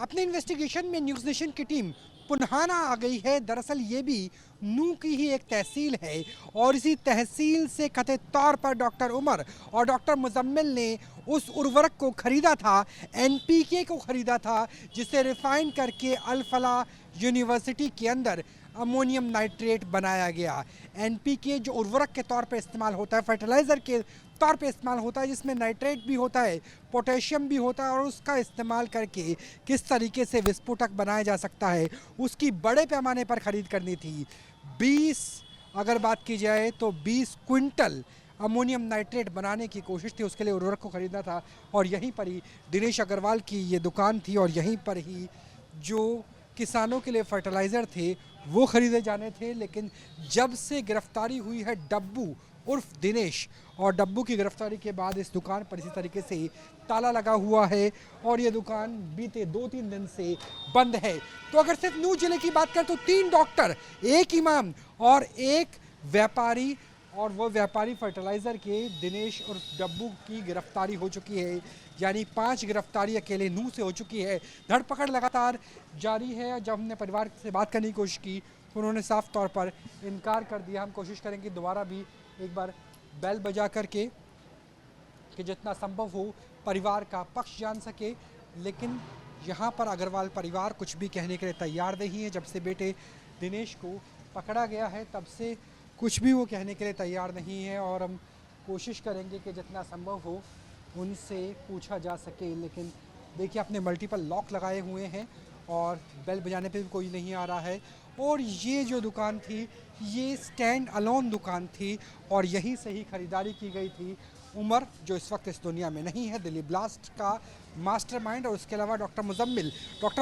अपने इन्वेस्टिगेशन में news nation की टीम पुन्हाना आ गई है। दरअसल ये भी नूह की ही एक तहसील है और इसी तहसील से कथित तौर पर डॉक्टर उमर और डॉक्टर मुजम्मिल ने उस उर्वरक को खरीदा था, एनपीके को खरीदा था, जिसे रिफाइन करके अल-फला यूनिवर्सिटी के अंदर अमोनियम नाइट्रेट बनाया गया। एनपीके जो उर्वरक के तौर पर इस्तेमाल होता है, फर्टिलाइज़र के तौर पे इस्तेमाल होता है, जिसमें नाइट्रेट भी होता है, पोटेशियम भी होता है, और उसका इस्तेमाल करके किस तरीके से विस्फोटक बनाया जा सकता है उसकी बड़े पैमाने पर खरीद करनी थी। 20 अगर बात की जाए तो 20 क्विंटल अमोनियम नाइट्रेट बनाने की कोशिश थी, उसके लिए उर्वरक को खरीदना था। और यहीं पर ही दिनेश अग्रवाल की ये दुकान थी और यहीं पर ही जो किसानों के लिए फर्टिलाइज़र थे वो खरीदे जाने थे। लेकिन जब से गिरफ्तारी हुई है डब्बू उर्फ दिनेश, और डब्बू की गिरफ्तारी के बाद इस दुकान पर इसी तरीके से ताला लगा हुआ है और ये दुकान बीते 2-3 दिन से बंद है। तो अगर सिर्फ नूह जिले की बात करें तो 3 डॉक्टर, एक इमाम और एक व्यापारी, और वो व्यापारी फर्टिलाइज़र के दिनेश और डब्बू की गिरफ्तारी हो चुकी है। यानी 5 गिरफ्तारी अकेले नूह से हो चुकी है। धरपकड़ लगातार जारी है। जब हमने परिवार से बात करने की कोशिश की तो उन्होंने साफ तौर पर इनकार कर दिया। हम कोशिश करेंगे दोबारा भी एक बार बेल बजा करके कि जितना संभव हो परिवार का पक्ष जान सके। लेकिन यहाँ पर अग्रवाल परिवार कुछ भी कहने के लिए तैयार नहीं है। जब से बेटे दिनेश को पकड़ा गया है तब से कुछ भी वो कहने के लिए तैयार नहीं है, और हम कोशिश करेंगे कि जितना संभव हो उनसे पूछा जा सके। लेकिन देखिए, अपने मल्टीपल लॉक लगाए हुए हैं और बेल बजाने पे भी कोई नहीं आ रहा है। और ये जो दुकान थी ये स्टैंड अलोन दुकान थी और यहीं से ही खरीदारी की गई थी। उमर जो इस वक्त इस दुनिया में नहीं है, दिल्ली ब्लास्ट का मास्टरमाइंड, और उसके अलावा डॉक्टर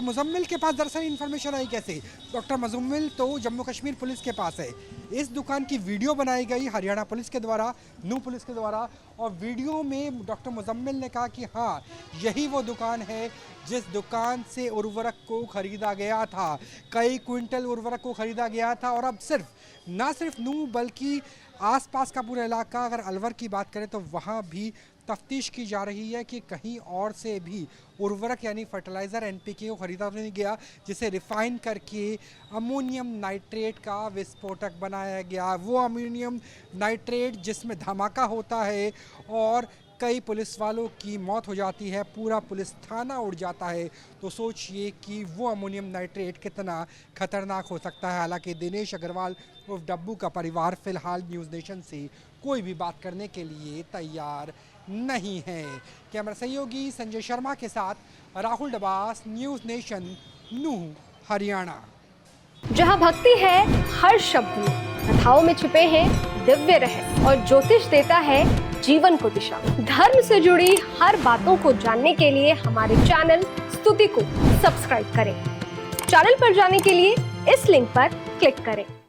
मुजम्मिल के पास दरअसल इन्फॉर्मेशन आई कैसे? डॉक्टर मुजम्मिल तो जम्मू कश्मीर पुलिस के पास है। इस दुकान की वीडियो बनाई गई हरियाणा पुलिस के द्वारा, नूह पुलिस के द्वारा, और वीडियो में डॉक्टर मुजम्मिल ने कहा कि हाँ, यही वो दुकान है जिस दुकान से उर्वरक को खरीदा गया था। कई क्विंटल उर्वरक को खरीदा गया था। और अब ना सिर्फ नूह बल्कि आसपास का पूरा इलाका, अगर अलवर की बात करें तो वहाँ भी तफ्तीश की जा रही है कि कहीं और से भी उर्वरक यानी फर्टिलाइज़र एनपीके को खरीदा तो नहीं गया, जिसे रिफाइन करके अमोनियम नाइट्रेट का विस्फोटक बनाया गया। वो अमोनियम नाइट्रेट जिसमें धमाका होता है और कई पुलिस वालों की मौत हो जाती है, पूरा पुलिस थाना उड़ जाता है। तो सोचिए कि वो अमोनियम नाइट्रेट कितना खतरनाक हो सकता है। हालांकि दिनेश अग्रवाल उर्फ डब्बू का परिवार फिलहाल न्यूज़ नेशन से कोई भी बात करने के लिए तैयार नहीं है। कैमरा सहयोगी संजय शर्मा के साथ राहुल डबास, न्यूज़ नेशन, नूह, हरियाणा। जहाँ भक्ति है हर शब्द में, कथाओं में छुपे हैं दिव्य रहस्य, और ज्योतिष देता है जीवन को दिशा। धर्म से जुड़ी हर बातों को जानने के लिए हमारे चैनल स्तुति को सब्सक्राइब करें। चैनल पर जाने के लिए इस लिंक पर क्लिक करें।